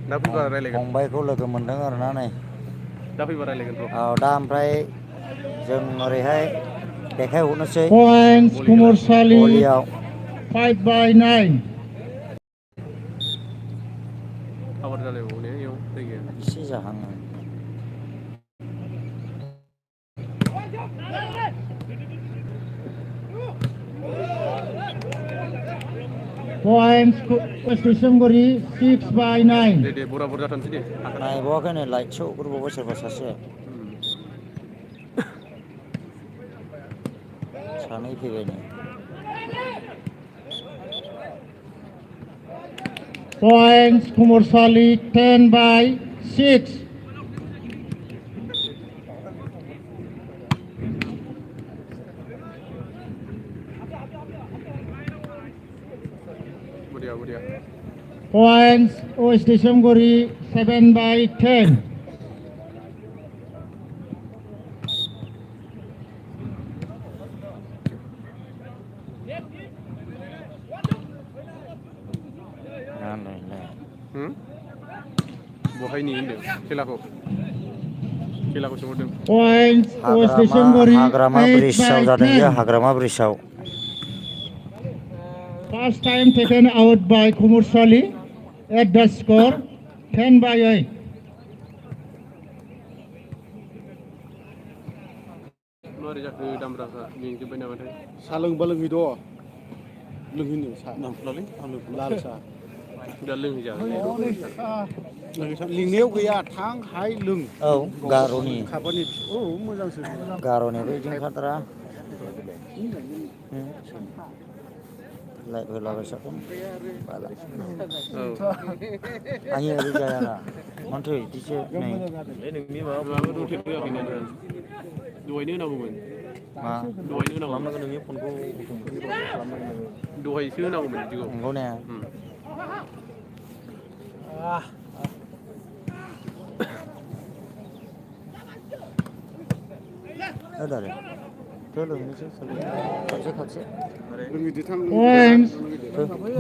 दा फैबा रायलायगोन फंबायखौ लोगो मोनदों आरोना नै दा फैबा रायलायगोन र' औ दा ओमफ्राय जों ओरैहाय देखायहरनोसै Points बलि खेला Kumarsali गलियाव 5/9. खाबार जालायबावो ने इयाव जायगाया एसे जाहाङो Points West Disamguri 6/9. दे बराबर जाथारनोसै दे नायबावाखै नै लाइट सौ ग्रुबावबाय सोरबा सासे सानै फैबाय नै Points Kumarsali 10/6. बरिया Points West Disamguri 7/10. बहाय नेयो होनदों खेलाखौ सोंहरदों Points West Disamguri हाग्रामा ब्रिजआव जादों बेयो 8/10. हाग्रामा ब्रिजआव First time taken out by Kumarsali at the score 10/8. मारै जाखो दामब्राफ्रा मेंजोब्बाय नामाथाय साहा लोंबा लोंहैद' लोंहैनो साहा नांफुलालै लाल साहा दा लोंहैजागोन लिंनायाव गैया थां हाय लों औ गार'नि खाबानि औ मोजांसो गार'निबो बिदिनोखाद्रा लाइट होलाबाय साखौन आंनि ओरै जायाना मानोथो बिदिसो नै नोंनि माबाबो रटेट होआखैना दहायनो होनांगौमोन मा दहायनो होनांगौमोन खालामनांगोन नोंनि फनखौ दहायसो होनांगौमोन बिदिखौ नंगौ ने दारे लोंनोसै खाथि लोंहैदो थां Points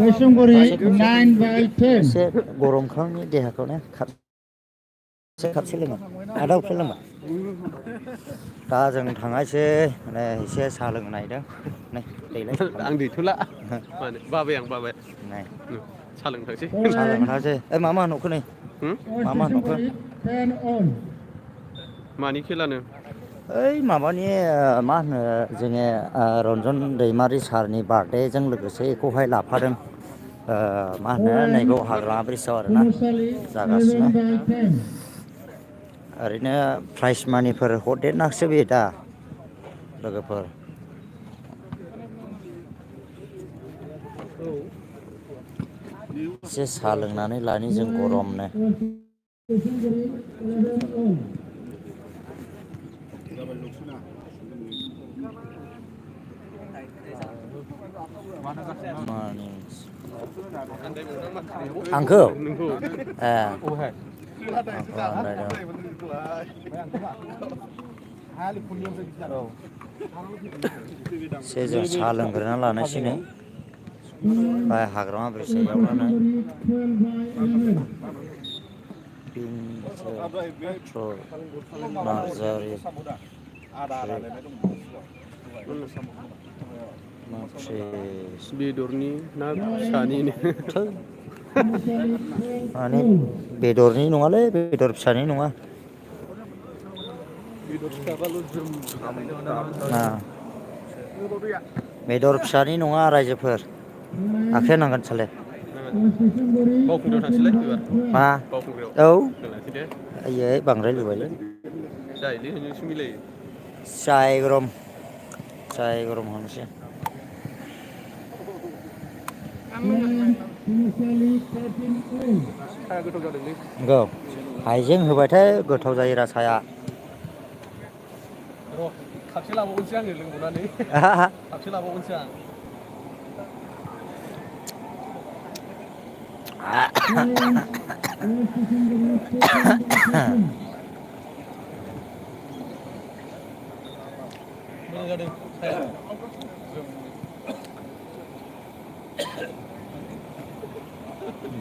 Disamguri 9/10. एसे गरमखांनि देहाखौनो खाथि लोङो आदा उफ्रि लोंबाय दा जों थांनायसै माने एसे साहा लोंनो नागिरदों नै दैलाय आं दैथ'ला मानो बाबाय नै साहा लोंनो थांसै साहा लोंनो थांसै मा होनहरखो नै West मा होनहरखो Disamguri 10 on. मानि खेलानो ओइ माबानि मा होनो जोङो रन्जन दैमारि सारनि बार्थडेजों लोगोसे बेखौहाय लाफादों मा होनो नैबाव Points हाग्रामा ब्रिजआव आरोना Kumarsali जागासिनो 11/10. ओरैनो प्राइज मानिफोर हरदेरनासो बे दा लोगोफोर एसे साहा लोंनानै लानि जों Points गरमनो West Disamguri 11 on. आंखौ नोंखौ ए अहाय एसे जों साहा लोंग्रोना लानोसै नै बाय हाग्रामा ब्रिजआव West एवनानै Disamguri 12/11. नार्जारि बेदरनि ना फिसानिनो Kumarsali 12 माने on. बेदरनि नङालै बेदर फिसानि नङा बेदर फिसाबाल' ज्रोम बेदर फिसानि नङा रायजोफोर Points आखाया नांगोन साले West Disamguri बावखुंग्रियाव थांसैलाय एबार 13/12. बावखुंग्रियाव औ लोंलांसै दे आयै बांद्राय लुबायलै जायोलै नोंजोंसो मिलायो जाय गरम होनोसै Points Kumarsali 13 on. साया गोथाव जादोंलै नंगौ हाइजें होबायथाय गोथाव जायो रा साया र' खापसे लाबावनोसै आङो लोंबावनानै खापसे लाबावनोसै आं Points West Disamguri 14/13. मोजां जादों साया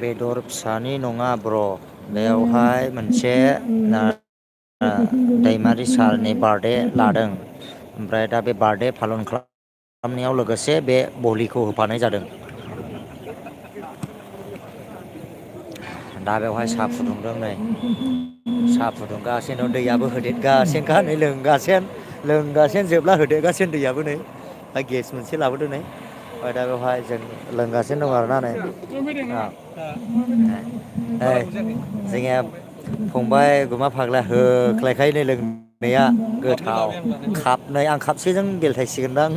बेदर फिसानि नङा ब्र बेवहाय मोनसे दैमारि सारनि बार्थडे लादों ओमफ्राय दा बे बार्थडे पालन खालामनायाव लोगोसे बे बलिखौ होफानाय जादों दा बेवहाय साहा फुदुंदों नै साहा फुदुंगासिनो दैयाबो होदेरगासिनोखा नै लोंगासिनो जोबला होदेरगासिनो दैयाबो नै ओमफ्राय गेस मोनसे लाबोदों नै ओमफ्राय दा बेवहाय जों लोंगासिनो दं आरोना नै जोंनिया फंबाय गुमा फाग्ला होख्लायखायो नै लोंनाया गोथाव खापनै आं खापसेजों बेलथायसिगोनदां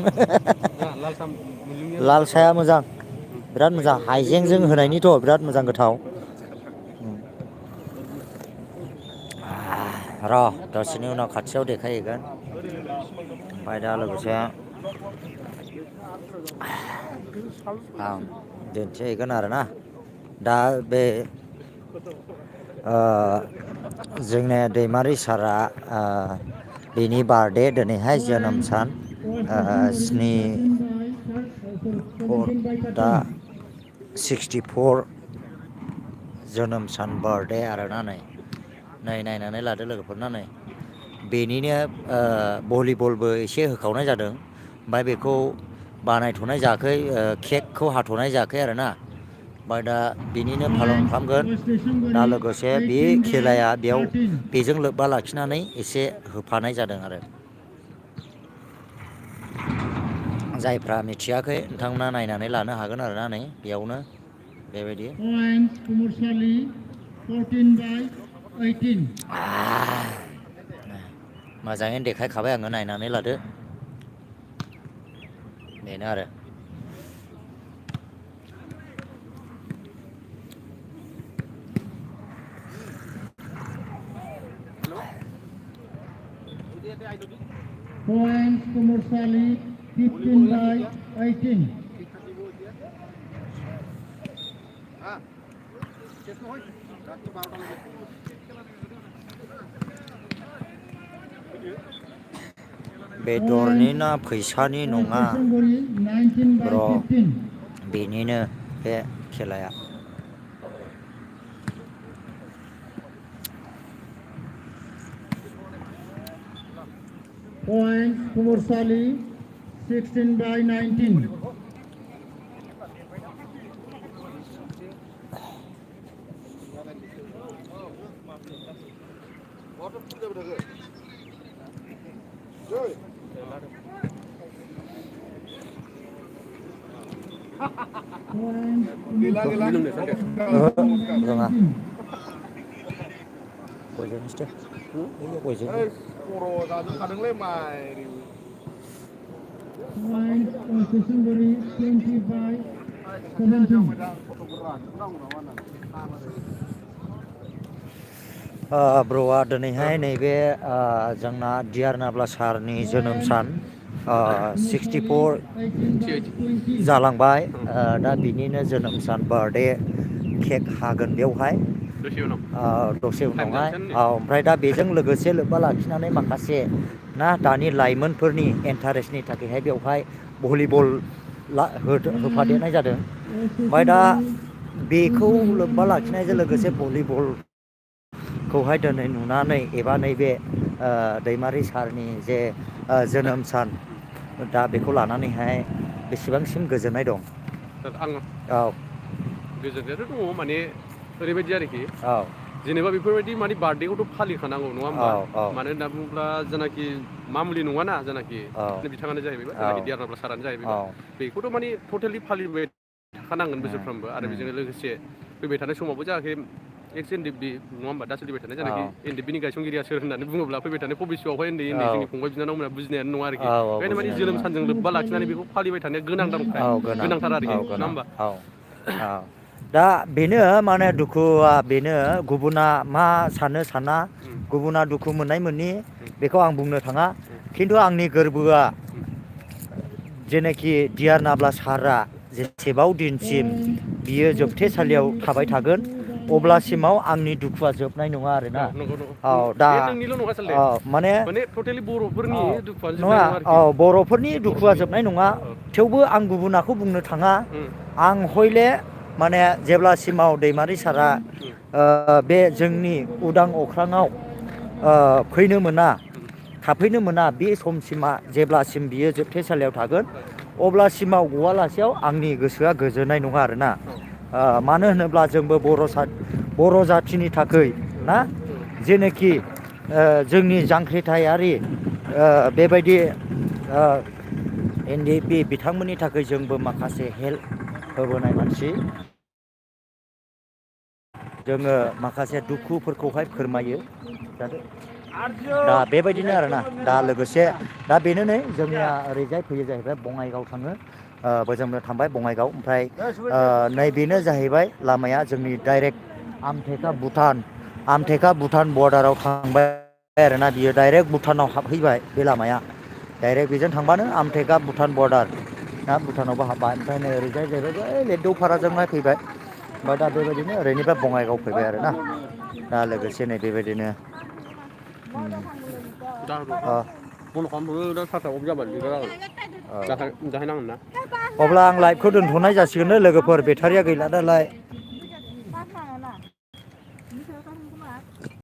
लाल साया मोजां बिराद मोजां हाइजेंजों होनायनिथ' बिराद मोजां गोथाव र' दसेनि उनाव खाथियाव देखायहैगोन ओमफ्राय दा लोगोसे आं दिन्थिहैगोन आरोना दा बे जोंनि दैमारि सारा बेनि बार्थडे दिनैहाय जोनोम सान 64 जोनोम सान बार्थडे आरोना नै नायनानै लादो लोगोफोरना नै बेनिनो भलिबलबो एसे होखावनाय जादों ओमफ्राय बेखौ बानायथ'नाय जायाखै केकखौ हाथ'नाय जायाखै आरोना ओमफ्राय दा बेनिनो पालन खालामगोन दा लोगोसे बे खेलाया बेयाव बेजों लोब्बा लाखिनानै एसे होफानाय जादों आरो जायफ्रा मिथियाखै नोंथांमोना नायनानै लानो हागोन आरोना नै बेयावनो बेबायदि मोजाङैनो देखायखाबाय आङो नायनानै लादो बेनो आरो Points Kumarsali 15/18. बेदरनि ना फैसानि नङा ब्र' बेनिनो बे खेलाया Points Kumarsali 16/19. रोङा बयजोंसो बयजों खर' जाजोबखादोंलै माइ Points Kumarsali 20/17. ब्र'आ दिनैहाय नैबे जोंना डियार नाब्ला सारनि जोनोम सान 64 जालांबाय दा बिनिनो जोनोम सान बार्थडे केक हागोन बेवहाय दसे उनावहाय ओमफ्राय दा बेजों लोगोसे लोब्बा लाखिनानै माखासे ना दानि लाइमोनफोरनि इन्टारेस्टनि थाखायहाय बेवहाय भलिबल होफादेरनाय जादों ओमफ्राय दा बेखौ लोब्बा लाखिनायजों लोगोसे भलिबलखौहाय दिनै नुनानै एबा नैबे दैमारि सारनि जे जोनोम सान दा बेखौ लानानैहाय बेसेबांसिम गोजोननाय दं आङो औ गोजोननायाथ' दङ माने ओरैबायदि आरोखि औ जेनेबा बेफोरबायदि माने बार्थडेखौथ' फालिखानांगौ नङा होमबा औ मानो होनना बुङोब्ला जेनाखि मामुलि नङाना जेनाखि बिथाङानो जाहैबायबा जेनाखि डियार नाब्ला सारानो जाहैबायबा बेखौथ' माने टटेलि फालिबाय थाखानांगोन बोसोरफ्रोमबो आरो बेजों लोगोसे फैबाय थानाय समावबो जाहाथे एक्स एन डि बि नङा होमबा दा सोलिबाय थानाय जानाखि एन डि बिनि गायसनगिरिया सोर होननानै बुङोब्ला फैबाय थानाय भबिसतआवहाय उन्दै जोंनि फंबाय बिनानावमोना बुजिनायानो नङा आरोखि ओंखायनो माने जोनोम सानजों लोब्बा लाखिनानै बेखौ फालिबाय थानाया गोनांथार आरोखि नङा होमबा दा बेनो माने दुखुआ बेनो गुबुना मा साना गुबुना दुखु मोननाय मोननि बेखौ आं बुंनो थाङा खिन्थु आंनि गोरबोआ जेनाखि डियार नाब्ला सारा जेसेबां दिनसिम बियो जोबथेसालियाव थाबाय थागोन अब्लासिमाव आंनि दुखुआ जोबनाय नङा आरोना दा नोंनिल' नङा साले माने टटेलि बर'फोरनि दुखुआनो जोबनाय नङा नङा आरोखि बर'फोरनि दुखुआ जोबनाय नङा थेवबो आं गुबुनाखौ बुंनो थाङा आं हयले माने जेब्लासिमाव दैमारि सारा बे जोंनि उदां अख्राङाव फैनो मोना थाफैनो मोना बे समसिमा जेब्लासिम बियो जोबथेसालियाव थागोन अब्लासिमाव गवालासेयाव आंनि गोसोआ गोजोननाय नङा आरोना मानो होनोब्ला जोंबो बर' जाथिनि थाखाय ना जेनोखि जोंनि जांख्रिथायारि बेबायदि NDP बिथांमोननि थाखाय जोंबो माखासे हेल्प होबोनाय मानसि जोङो माखासे दुखुफोरखौहाय फोरमायो दा बेबायदिनो आरोना दा लोगोसे दा बेनो नै जोंनिया ओरैजाय फैयो जाहैबाय बङाइगाव थाङो बोजोंनो थांबाय बङाइगाव ओमफ्राय नैबेनो जाहैबाय लामाया जोंनि डाइरेक्ट आमथेखा भुटान बर्डाराव थांबाय आरोना बियो डाइरेक्ट भुटानाव हाबहैबाय बे लामाया डाइरेक्ट बेजों थांबानो आमथेखा भुटान बर्डार ना भुटानावबो हाबबाय ओमफ्राय नै ओरैजाय जाहैबाय लेरदौफाराजोंहाय फैबाय ओमफ्राय दा बेबायदिनो ओरैनिफ्राय बङाइगाव फैबाय आरोना दा लोगोसे नै बेबायदिनो अब्ला आं लाइभखौ दोनथ'नाय जासिगोन लोगोफोर बेटारिया गैला नालाय